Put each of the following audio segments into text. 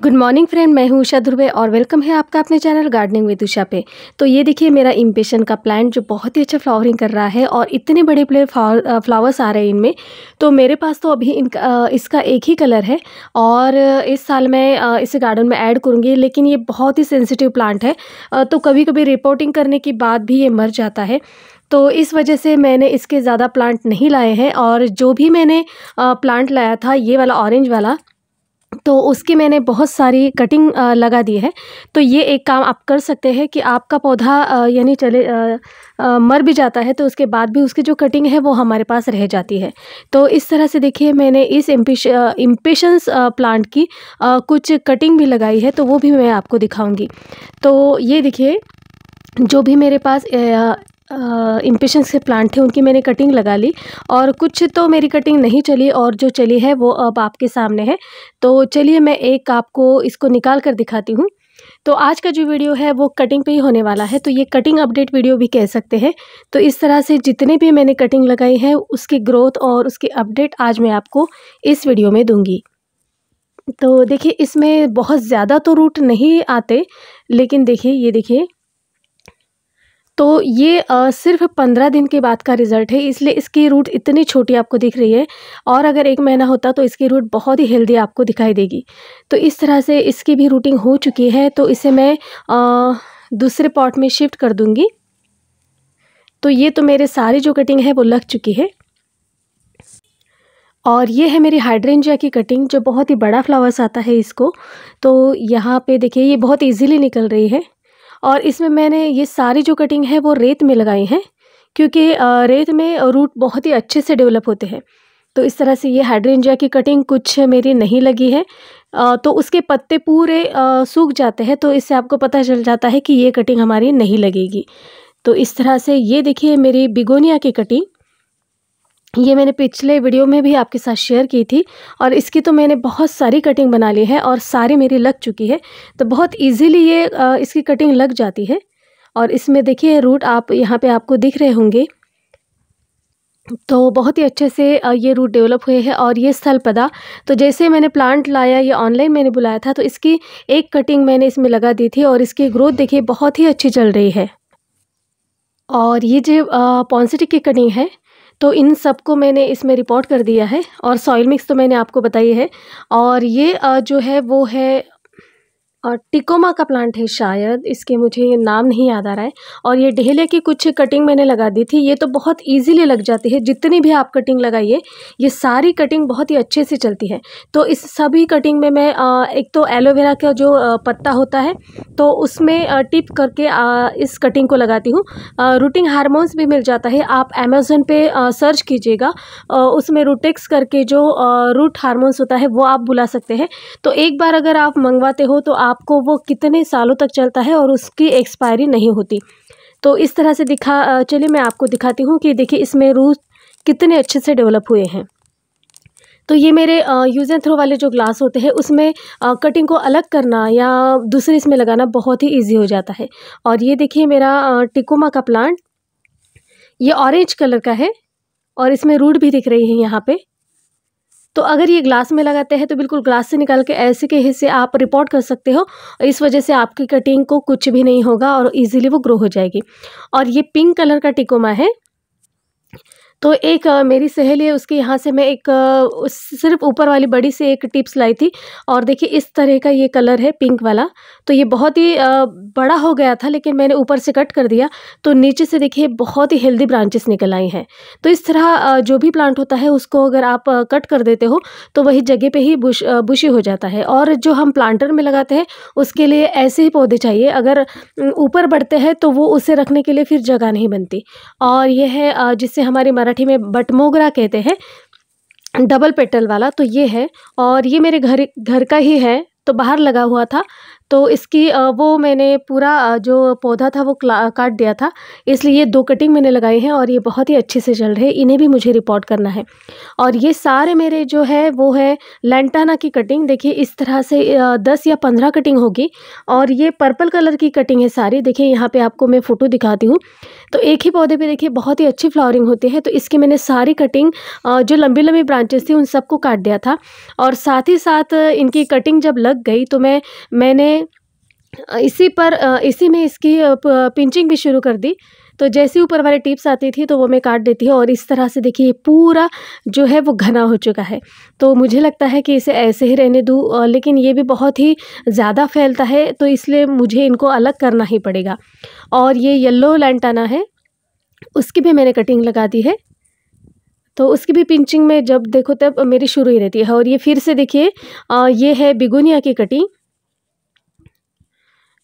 Good morning friend, मैं हूँ उषा ध्रुवे और वेलकम है आपका अपने चैनल गार्डनिंग विद उषा पे। तो ये देखिए मेरा इम्पेशन का प्लांट जो बहुत ही अच्छा फ्लावरिंग कर रहा है और इतने बड़े बड़े फ्लावर्स आ रहे हैं इनमें। तो मेरे पास तो अभी इसका एक ही कलर है और इस साल मैं इसे गार्डन में ऐड करूँगी, लेकिन ये बहुत ही सेंसिटिव प्लांट है। तो कभी कभी रिपोर्टिंग करने के बाद भी ये मर जाता है। तो इस वजह से मैंने इसके ज़्यादा प्लांट नहीं लाए हैं और जो भी मैंने प्लांट लाया था ये वाला ऑरेंज वाला, तो उसकी मैंने बहुत सारी कटिंग लगा दी है। तो ये एक काम आप कर सकते हैं कि आपका पौधा यानी मर भी जाता है तो उसके बाद भी उसकी जो कटिंग है वो हमारे पास रह जाती है। तो इस तरह से देखिए मैंने इस इम्पेशंस प्लांट की कुछ कटिंग भी लगाई है, तो वो भी मैं आपको दिखाऊंगी। तो ये देखिए जो भी मेरे पास इम्पेशंस के प्लांट थे उनकी मैंने कटिंग लगा ली और कुछ तो मेरी कटिंग नहीं चली और जो चली है वो अब आपके सामने है। तो चलिए मैं एक आपको इसको निकाल कर दिखाती हूँ। तो आज का जो वीडियो है वो कटिंग पे ही होने वाला है, तो ये कटिंग अपडेट वीडियो भी कह सकते हैं। तो इस तरह से जितने भी मैंने कटिंग लगाई है उसकी ग्रोथ और उसकी अपडेट आज मैं आपको इस वीडियो में दूंगी। तो देखिए इसमें बहुत ज़्यादा तो रूट नहीं आते, लेकिन देखिए ये देखिए, तो ये सिर्फ 15 दिन के बाद का रिज़ल्ट है, इसलिए इसकी रूट इतनी छोटी आपको दिख रही है। और अगर 1 महीना होता तो इसकी रूट बहुत ही हेल्दी आपको दिखाई देगी। तो इस तरह से इसकी भी रूटिंग हो चुकी है, तो इसे मैं दूसरे पॉट में शिफ्ट कर दूंगी। तो ये तो मेरे सारी जो कटिंग है वो लग चुकी है। और ये है मेरी हाइड्रेंजिया की कटिंग जो बहुत ही बड़ा फ्लावर्स आता है इसको। तो यहाँ पे देखिए ये बहुत ईजीली निकल रही है और इसमें मैंने ये सारी जो कटिंग है वो रेत में लगाई हैं, क्योंकि रेत में रूट बहुत ही अच्छे से डेवलप होते हैं। तो इस तरह से ये हाइड्रेंजिया की कटिंग कुछ मेरी नहीं लगी है, तो उसके पत्ते पूरे सूख जाते हैं, तो इससे आपको पता चल जाता है कि ये कटिंग हमारी नहीं लगेगी। तो इस तरह से ये देखिए मेरी बिगोनिया की कटिंग, ये मैंने पिछले वीडियो में भी आपके साथ शेयर की थी और इसकी तो मैंने बहुत सारी कटिंग बना ली है और सारी मेरी लग चुकी है। तो बहुत इजीली ये इसकी कटिंग लग जाती है। और इसमें देखिए रूट आप यहाँ पे आपको दिख रहे होंगे, तो बहुत ही अच्छे से ये रूट डेवलप हुए हैं। और ये स्थलपदा, तो जैसे मैंने प्लांट लाया, ये ऑनलाइन मैंने बुलाया था, तो इसकी एक कटिंग मैंने इसमें लगा दी थी और इसकी ग्रोथ देखिए बहुत ही अच्छी चल रही है। और ये जो पॉन्सिटिक की कटिंग है, तो इन सबको मैंने इसमें रिपोर्ट कर दिया है। और सॉइल मिक्स तो मैंने आपको बताई है। और ये जो है वो है टिकोमा का प्लांट है शायद, इसके मुझे नाम नहीं याद आ रहा है। और ये डेलिया की कुछ कटिंग मैंने लगा दी थी, ये तो बहुत इजीली लग जाती है। जितनी भी आप कटिंग लगाइए ये सारी कटिंग बहुत ही अच्छे से चलती है। तो इस सभी कटिंग में मैं एक तो एलोवेरा का जो पत्ता होता है तो उसमें टिप करके इस कटिंग को लगाती हूँ। रूटिंग हार्मोन्स भी मिल जाता है, आप अमेज़न पे सर्च कीजिएगा, उसमें रूटेक्स करके जो रूट हार्मोन्स होता है वो आप बुला सकते हैं। तो एक बार अगर आप मंगवाते हो तो आपको वो कितने सालों तक चलता है और उसकी एक्सपायरी नहीं होती। तो इस तरह से चलिए मैं आपको दिखाती हूँ कि देखिए इसमें रूट कितने अच्छे से डेवलप हुए हैं। तो ये मेरे यूज़ एंड थ्रो वाले जो ग्लास होते हैं उसमें कटिंग को अलग करना या दूसरे इसमें लगाना बहुत ही ईजी हो जाता है। और ये देखिए मेरा टिकोमा का प्लांट, ये ऑरेंज कलर का है और इसमें रूट भी दिख रही है यहाँ पे। तो अगर ये ग्लास में लगाते हैं तो बिल्कुल ग्लास से निकाल के ऐसे के हिस्से आप रिपोर्ट कर सकते हो, इस वजह से आपकी कटिंग को कुछ भी नहीं होगा और इजीली वो ग्रो हो जाएगी। और ये पिंक कलर का टिकोमा है, तो एक मेरी सहेली है, उसके यहाँ से मैं एक सिर्फ ऊपर वाली बड़ी सी एक टिप्स लाई थी। और देखिए इस तरह का ये कलर है पिंक वाला। तो ये बहुत ही बड़ा हो गया था, लेकिन मैंने ऊपर से कट कर दिया, तो नीचे से देखिए बहुत ही हेल्दी ब्रांचेस निकल आई हैं। तो इस तरह जो भी प्लांट होता है उसको अगर आप कट कर देते हो तो वही जगह पे ही बुशी हो जाता है। और जो हम प्लांटर में लगाते हैं उसके लिए ऐसे ही पौधे चाहिए, अगर ऊपर बढ़ते हैं तो वो उसे रखने के लिए फिर जगह नहीं बनती। और ये है जिससे हमारी मराठी में बटमोगरा कहते हैं, डबल पेटल वाला, तो ये है। और ये मेरे घर का ही है, तो बाहर लगा हुआ था, तो इसकी वो मैंने पूरा जो पौधा था वो काट दिया था, इसलिए ये 2 कटिंग मैंने लगाई हैं और ये बहुत ही अच्छे से चल रहे हैं। इन्हें भी मुझे रिपोर्ट करना है। और ये सारे मेरे जो है वो है लैंटाना की कटिंग। देखिए इस तरह से 10 या 15 कटिंग होगी और ये पर्पल कलर की कटिंग है सारी। देखिए यहाँ पे आपको मैं फ़ोटो दिखाती हूँ। तो एक ही पौधे पे देखिए बहुत ही अच्छी फ्लावरिंग होती है। तो इसकी मैंने सारी कटिंग जो लंबी-लंबी ब्रांचेस थी उन सबको काट दिया था और साथ ही साथ इनकी कटिंग जब लग गई तो मैंने इसी में इसकी पिंचिंग भी शुरू कर दी। तो जैसे ऊपर वाली टिप्स आती थी तो वो मैं काट देती हूँ और इस तरह से देखिए पूरा जो है वो घना हो चुका है। तो मुझे लगता है कि इसे ऐसे ही रहने दूँ, लेकिन ये भी बहुत ही ज़्यादा फैलता है तो इसलिए मुझे इनको अलग करना ही पड़ेगा। और ये येलो लैंटाना है, उसकी भी मैंने कटिंग लगा दी है। तो उसकी भी पिंचिंग में जब देखो तब मेरी शुरू ही रहती है। और ये फिर से देखिए ये है बिगोनिया की कटिंग।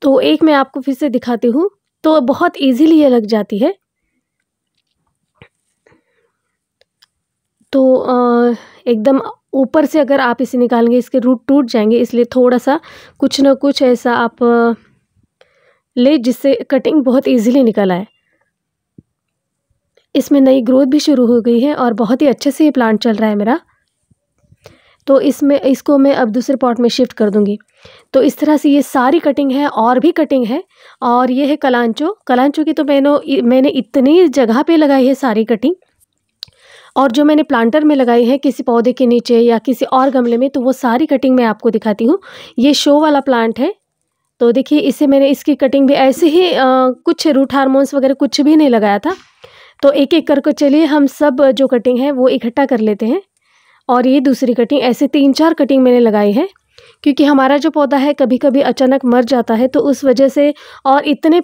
तो एक मैं आपको फिर से दिखाती हूँ। तो बहुत ईज़िली ये लग जाती है। तो एकदम ऊपर से अगर आप इसे निकालेंगे इसके रूट टूट जाएँगे, इसलिए थोड़ा-सा कुछ ना कुछ ऐसा आप लें जिससे कटिंग बहुत ईज़िली निकल आए। इसमें नई ग्रोथ भी शुरू हो गई है और बहुत ही अच्छे से ये प्लांट चल रहा है मेरा। तो इसको मैं अब दूसरे पॉट में शिफ्ट कर दूँगी। तो इस तरह से ये सारी कटिंग है और भी कटिंग है। और ये है कलांचो। कलांचो की तो मैंने इतनी जगह पे लगाई है सारी कटिंग। और जो मैंने प्लांटर में लगाई है किसी पौधे के नीचे या किसी और गमले में, तो वो सारी कटिंग मैं आपको दिखाती हूँ। ये शो वाला प्लांट है। तो देखिए इसे मैंने इसकी कटिंग भी ऐसे ही कुछ रूट हार्मोन्स वगैरह कुछ भी नहीं लगाया था। तो एक-एक करके चलिए हम सब जो कटिंग है वो इकट्ठा कर लेते हैं। और ये दूसरी कटिंग, ऐसे 3-4 कटिंग मैंने लगाई है क्योंकि हमारा जो पौधा है कभी-कभी अचानक मर जाता है तो उस वजह से और इतने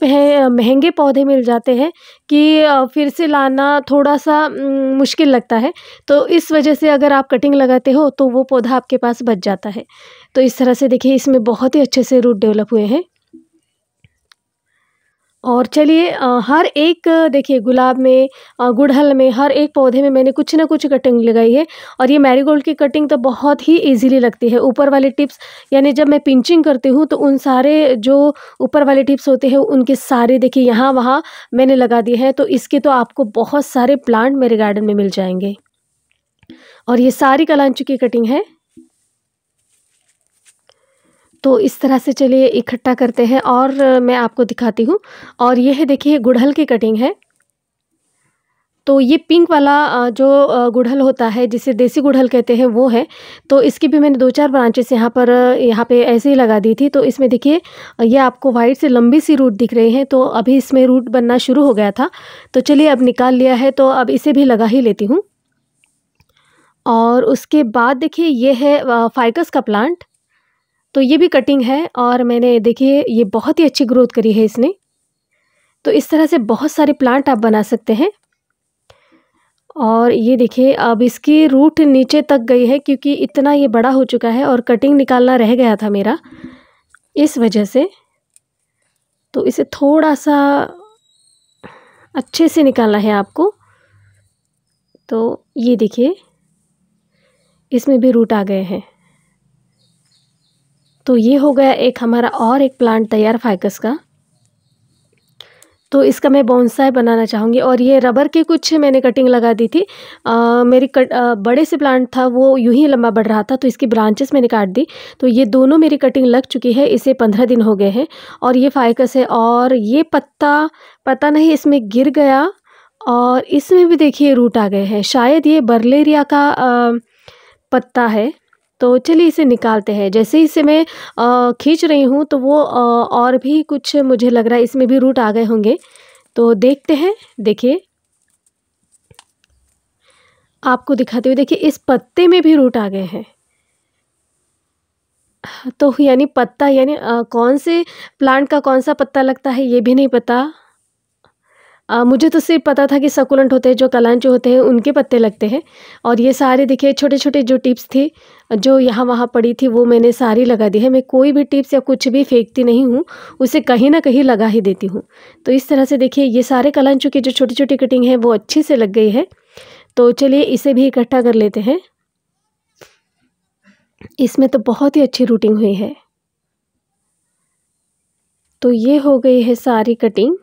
महंगे पौधे मिल जाते हैं कि फिर से लाना थोड़ा-सा मुश्किल लगता है। तो इस वजह से अगर आप कटिंग लगाते हो तो वो पौधा आपके पास बच जाता है। तो इस तरह से देखिए इसमें बहुत ही अच्छे से रूट डेवलप हुए हैं। और चलिए हर एक देखिए गुलाब में गुड़हल में हर एक पौधे में मैंने कुछ ना कुछ कटिंग लगाई है। और ये मैरीगोल्ड की कटिंग तो बहुत ही इजीली लगती है। ऊपर वाले टिप्स यानी जब मैं पिंचिंग करती हूँ तो उन सारे जो ऊपर वाले टिप्स होते हैं उनके सारे देखिए यहाँ वहाँ मैंने लगा दिए हैं। तो इसके तो आपको बहुत सारे प्लांट मेरे गार्डन में मिल जाएंगे। और ये सारी कलांचू की कटिंग है। तो इस तरह से चलिए इकट्ठा करते हैं और मैं आपको दिखाती हूँ। और ये है देखिए गुड़हल की कटिंग है। तो ये पिंक वाला जो गुड़हल होता है जिसे देसी गुड़हल कहते हैं वो है। तो इसकी भी मैंने 2-4 ब्रांचेस यहाँ पे ऐसे ही लगा दी थी। तो इसमें देखिए ये आपको वाइट से लंबी सी रूट दिख रही हैं। तो अभी इसमें रूट बनना शुरू हो गया था। तो चलिए अब निकाल लिया है तो अब इसे भी लगा ही लेती हूँ। और उसके बाद देखिए ये है फाइकस का प्लांट। तो ये भी कटिंग है और मैंने देखिए ये बहुत ही अच्छी ग्रोथ करी है इसने। तो इस तरह से बहुत सारे प्लांट आप बना सकते हैं। और ये देखिए अब इसकी रूट नीचे तक गई है क्योंकि इतना ये बड़ा हो चुका है और कटिंग निकालना रह गया था मेरा इस वजह से। तो इसे थोड़ा-सा अच्छे से निकालना है आपको। तो ये देखिए इसमें भी रूट आ गए हैं। तो ये हो गया एक हमारा और एक प्लांट तैयार फाइकस का। तो इसका मैं बोनसाई बनाना चाहूँगी। और ये रबर के कुछ मैंने कटिंग लगा दी थी। मेरी बड़े से प्लांट था वो यूँ ही लंबा बढ़ रहा था तो इसकी ब्रांचेस मैंने काट दी। तो ये दोनों मेरी कटिंग लग चुकी है। इसे 15 दिन हो गए हैं। और ये फाइकस है और ये पत्ता पता नहीं इसमें गिर गया और इसमें भी देखिए रूट आ गए हैं। शायद ये बर्लेरिया का पत्ता है। तो चलिए इसे निकालते हैं। जैसे ही इसे मैं खींच रही हूँ तो वो और भी कुछ मुझे लग रहा है इसमें भी रूट आ गए होंगे। तो देखते हैं। देखिए आपको दिखाते हुए देखिए इस पत्ते में भी रूट आ गए हैं। तो यानी पत्ता यानी कौन से प्लांट का कौन सा पत्ता लगता है ये भी नहीं पता। मुझे तो सिर्फ पता था कि सकुलेंट होते हैं जो कलांचो होते हैं उनके पत्ते लगते हैं। और ये सारे देखिए छोटे-छोटे जो टिप्स थी जो यहाँ वहाँ पड़ी थी वो मैंने सारी लगा दी है। मैं कोई भी टिप्स या कुछ भी फेंकती नहीं हूँ, उसे कहीं न कहीं लगा ही देती हूँ। तो इस तरह से देखिए ये सारे कलांचो की जो छोटी-छोटी कटिंग है वो अच्छे से लग गई है। तो चलिए इसे भी इकट्ठा कर लेते हैं। इसमें तो बहुत ही अच्छी रूटिंग हुई है। तो ये हो गई है सारी कटिंग।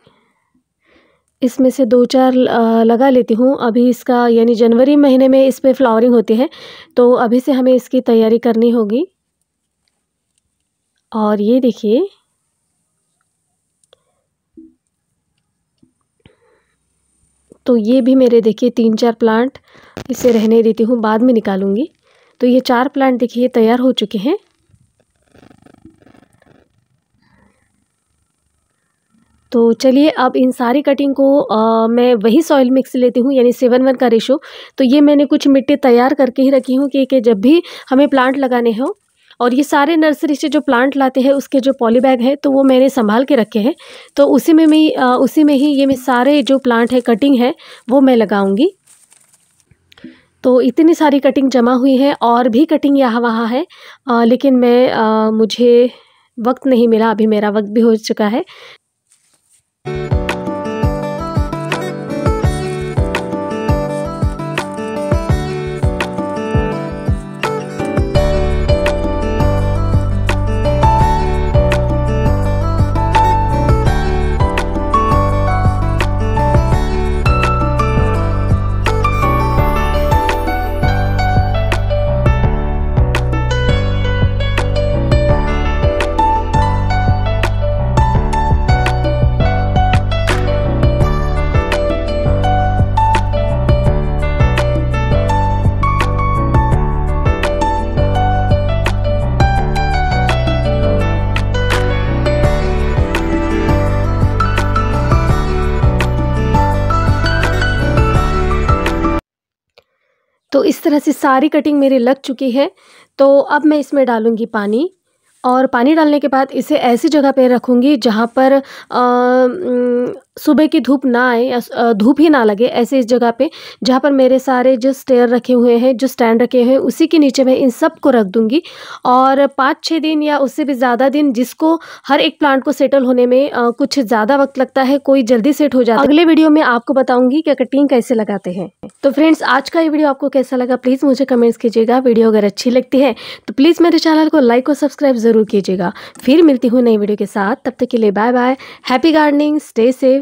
इसमें से 2-4 लगा लेती हूँ। अभी इसका यानी जनवरी महीने में इस पे फ्लावरिंग होती है, तो अभी से हमें इसकी तैयारी करनी होगी। और ये देखिए, तो ये भी मेरे देखिए 3-4 प्लांट, इसे रहने देती हूँ, बाद में निकालूंगी। तो ये 4 प्लांट देखिए तैयार हो चुके हैं। तो चलिए अब इन सारी कटिंग को मैं वही सॉइल मिक्स लेती हूँ, यानी 7:1 का रेशो। तो ये मैंने कुछ मिट्टी तैयार करके ही रखी हूँ कि जब भी हमें प्लांट लगाने हो। और ये सारे नर्सरी से जो प्लांट लाते हैं उसके जो पॉली बैग है तो वो मैंने संभाल के रखे हैं। तो उसी में ही ये मैं सारे जो प्लांट है कटिंग है वो मैं लगाऊंगी। तो इतनी सारी कटिंग जमा हुई है, और भी कटिंग यहाँ वहाँ है, लेकिन मुझे वक्त नहीं मिला, अभी मेरा वक्त भी हो चुका है। तो इस तरह से सारी कटिंग मेरी लग चुकी है। तो अब मैं इसमें डालूँगी पानी, और पानी डालने के बाद इसे ऐसी जगह पे रखूँगी जहाँ पर सुबह की धूप ना आए या धूप ही ना लगे, ऐसे इस जगह पे जहाँ पर मेरे सारे जो स्टेयर रखे हुए हैं, जो स्टैंड रखे हुए हैं, उसी के नीचे मैं इन सब को रख दूँगी। और 5-6 दिन या उससे भी ज़्यादा दिन, जिसको हर एक प्लांट को सेटल होने में कुछ ज़्यादा वक्त लगता है, कोई जल्दी सेट हो जाता है। अगले वीडियो में आपको बताऊँगी कि कटिंग कैसे लगाते हैं। तो फ्रेंड्स, आज का ये वीडियो आपको कैसा लगा प्लीज़ मुझे कमेंट्स कीजिएगा। वीडियो अगर अच्छी लगती है तो प्लीज़ मेरे चैनल को लाइक और सब्सक्राइब ज़रूर कीजिएगा। फिर मिलती हूँ नई वीडियो के साथ, तब तक के लिए bye bye. Happy gardening, stay safe.